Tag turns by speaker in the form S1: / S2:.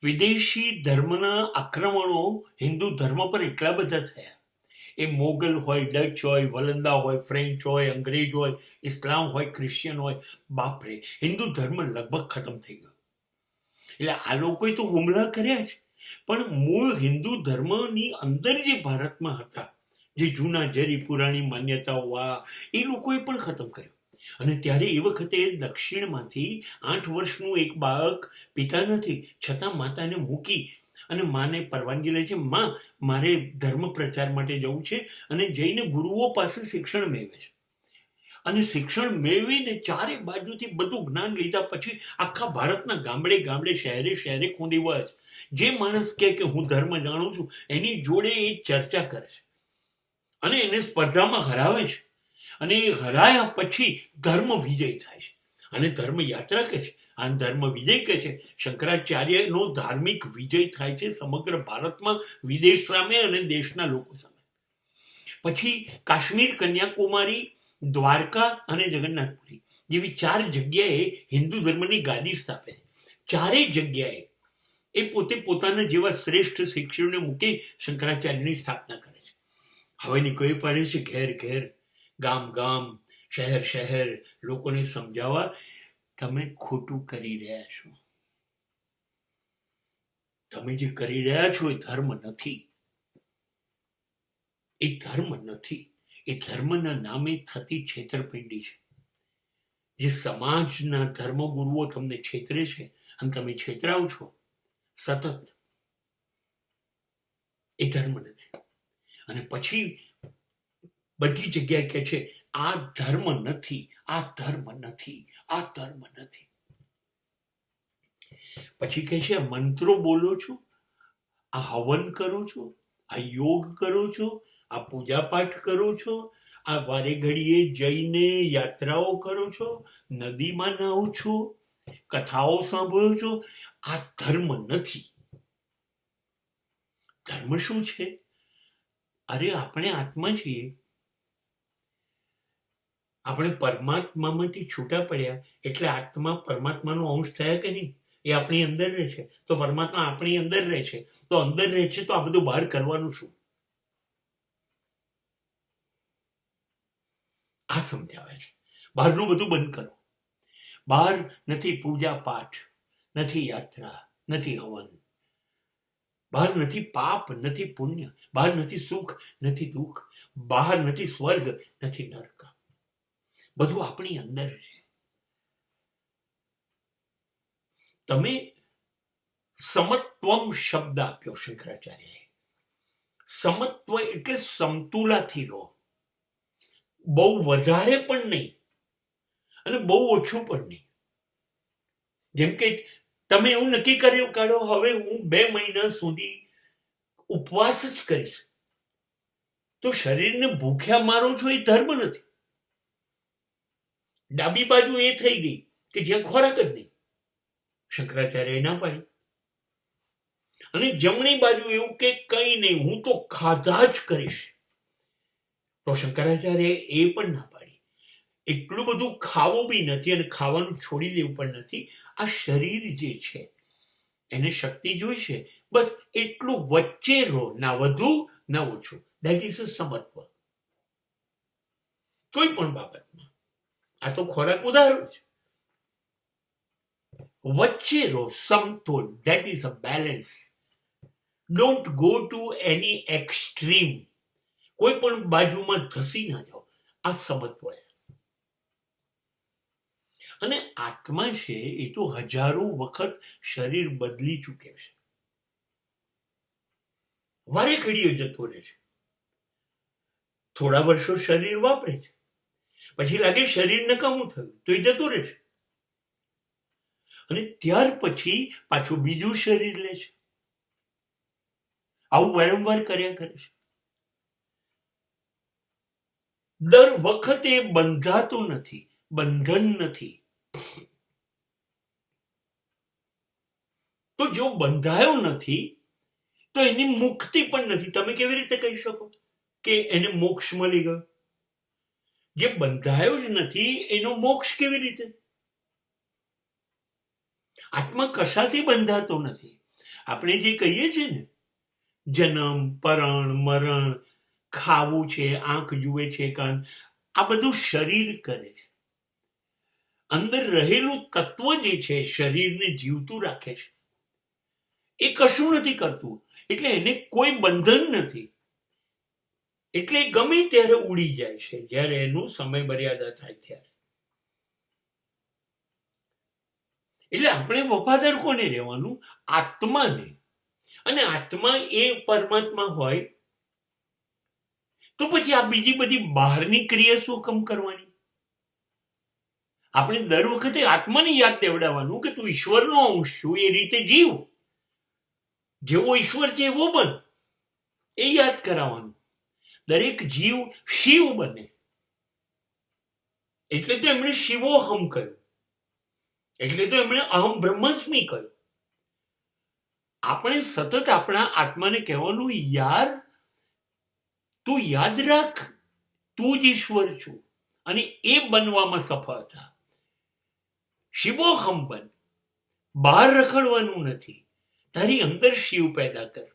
S1: વિદેશી ધર્મના આક્રમણો હિન્દુ ધર્મ પર એટલા બધા થયા. એ મોગલ હોય, ડચ હોય, વલંદા હોય, ફ્રેન્ચ હોય, અંગ્રેજ હોય, ઇસ્લામ હોય, ક્રિશ્ચિયન હોય, બાપરે, હિન્દુ ધર્મ લગભગ ખતમ થઈ ગયો. એટલે આ લોકોએ તો હુમલા કર્યા છે, પણ મૂળ હિન્દુ ધર્મની અંદર જે ભારતમાં હતા, જે જૂના જરી પુરાણી માન્યતાઓ એ લોકોએ પણ ખતમ કર્યો. અને ત્યારે એ વખતે દક્ષિણમાંથી 8 વર્ષનું એક બાળક પિતા નથી છતાં માતાને મૂકી અને માને પરવાનગી લે છે, માં મારે ધર્મ પ્રચાર માટે જવું છે, અને જઈને ગુરુઓ પાસે શિક્ષણ મેળવે છે. અને શિક્ષણ મેળવીને ચારે બાજુથી બધું જ્ઞાન લીધા પછી આખા ભારતના ગામડે ગામડે, શહેરે શહેરે ખૂંદી વળે છે. જે માણસ કે હું ધર્મ જાણું છું એની જોડે એ ચર્ચા કરે છે અને એને સ્પર્ધામાં હરાવે છે. અને એ હરાયા પછી ધર્મ વિજય થાય છે અને ધર્મ યાત્રા કહે છે. આ ધર્મ વિજય કહે છે. શંકરાચાર્યનો ધાર્મિક વિજય થાય છે સમગ્ર ભારતમાં, વિદેશ સામે અને દેશના લોકો સામે. પછી કાશ્મીર, કન્યાકુમારી, દ્વારકા અને જગન્નાથપુરી જેવી 4 જગ્યાએ હિન્દુ ધર્મની ગાદી સ્થાપે છે. ચારેય જગ્યાએ એ પોતે પોતાના જેવા શ્રેષ્ઠ શિક્ષકોને મૂકી શંકરાચાર્યની સ્થાપના કરે છે. હવે નીકળી પડે છે ઘેર ઘેર, ગામ ગામ, શહેર શહેર, લોકોને સમજાવવા, તમે ખોટું કરી રહ્યા છો. તમે જે કરી રહ્યા છો એ ધર્મ નથી. એ ધર્મ નથી. એ ધર્મના નામે થતી છેતરપિંડી છે. જે સમાજના ધર્મગુરુઓ તમને છેતરે છે અને તમે છેતરાવ છો સતત, એ ધર્મ નથી. અને પછી બધી જગ્યાએ કહે છે આ ધર્મ નથી, આ ધર્મ નથી, આ ધર્મ નથી. પછી કહે છે મંત્રો બોલો છો, આ હવન કરો છો, આ યોગ કરો છો, આ પૂજા પાઠ કરો છો, આ વારે ઘડીએ જઈને યાત્રાઓ કરો છો, નદીમાં નાહો છો, કથાઓ સાંભળો છો. આ ધર્મ નથી. ધર્મ શું છે? અરે આપણે આત્મા છીએ. આપણે પરમાત્મામાંથી છૂટા પડ્યા એટલે આત્મા પરમાત્માનો અંશ થયા કે નહીં? એ આપણી અંદર રહે છે તો પરમાત્મા આપણી અંદર રહે છે, તો અંદર રહે છે તો આ બધું બહાર કરવાનું શું? આ સમજાવે છે. બહારનું બધું બંધ કરો. બહાર નથી પૂજા પાઠ, નથી યાત્રા, નથી હવન. બહાર નથી પાપ, નથી પુણ્ય. બહાર નથી સુખ, નથી દુઃખ. બહાર નથી સ્વર્ગ, નથી નરક. બધું આપણી અંદર છે. તમે સમત્વમ શબ્દ આપ્યો શંકરાચાર્યએ. સમત્વ એટલે સમતુલાથી રહો. બહુ વધારે પણ નહીં અને બહુ ઓછું પણ નહીં. જેમ કે તમે એવું નક્કી કર્યું કાઢો હવે હું 2 મહિના સુધી ઉપવાસ જ કરીશ, તો શરીરને ભૂખ્યા મારો છો એ ધર્મ નથી. ડાબી બાજુ એ થઈ ગઈ કે જ્યાં ખોરાક જ નહીં. શંકરાચાર્ય ના પાડી. અને જમણી બાજુ એવું કે કઈ નહીં, હું તો ખાધા જ કરીશ, તો શંકરાચાર્ય એ પણ ના પાડી. એટલું બધું ખાવું બી નથી અને ખાવાનું છોડી દેવું પણ નથી. આ શરીર જે છે એને શક્તિ જોઈશે, બસ એટલું વચ્ચે રહો, ના વધુ ના ઓછું. દેટ ઇઝ અ સમત્વ. કોઈ પણ બાબતમાં. આ તો ખોરાક ઉદાહરણ છે. વચ્ચે રહો, સમતોલ. That is a balance. Don't go to any extreme. કોઈ પણ બાજુમાં ધસી ના જાઓ. આ સમત્વ છે. અને આત્મા છે એ તો હજારો વખત શરીર બદલી ચૂકે છે. વારે ઘડીએ જતો રહે છે. થોડા વર્ષો શરીર વાપરે છે, પછી લાગે શરીર નકામું થયું તો એ જતો રહે છે. અને ત્યાર પછી પાછું બીજું શરીર લે છે. આવું વારંવાર કર્યા કરે છે. દર વખતે બંધાતો નથી, બંધન નથી. તો જો બંધાયો નથી તો એની મુક્તિ પણ નથી. તમે કેવી રીતે કહી શકો કે એને મોક્ષ મળી ગયો? જે બંધાયો જ નથી એનો મોક્ષ કેવી રીતે? આત્મા કશાથી બંધાતો નથી. આપણે જે કહીએ છીએ ને, જન્મ, પરણ, મરણ, ખાવું છે, આંખ જુએ છે, કાન, આ બધું શરીર કરે છે. અંદર રહેલું તત્વ જે છે શરીરને જીવતું રાખે છે, એ કશું નથી કરતું. એટલે એને કોઈ બંધન નથી. એટલે ગમે ત્યારે ઉડી જાય છે જ્યારે એનું સમય મર્યાદા થાય ત્યારે. એટલે આપણે વફાદાર કોને રહેવાનું? આત્માને. અને આત્મા એ પરમાત્મા હોય તો પછી આ બીજી બધી બહારની ક્રિયા શું કમ કરવાની? આપણે દર વખતે આત્માને યાદ દેવડાવવાનું કે તું ઈશ્વરનો અંશ છું, એ રીતે જીવ, જેવો ઈશ્વર છે એવો બન, એ યાદ કરાવવાનું. દરેક જીવ શિવ બને. એટલે તો એમણે શિવોહમ કહ્યું, એટલે તો એમણે અહમ બ્રહ્માસ્મિ કહ્યું. આપણે સતત આપણા આત્માને કહેવાનું, યાર તું યાદ રાખ, તું જ ઈશ્વર છું અને એ બનવામાં સફળ થા. શિવોહમ બન, બહાર રખડવાનું નથી, તારી અંદર શિવ પેદા કર.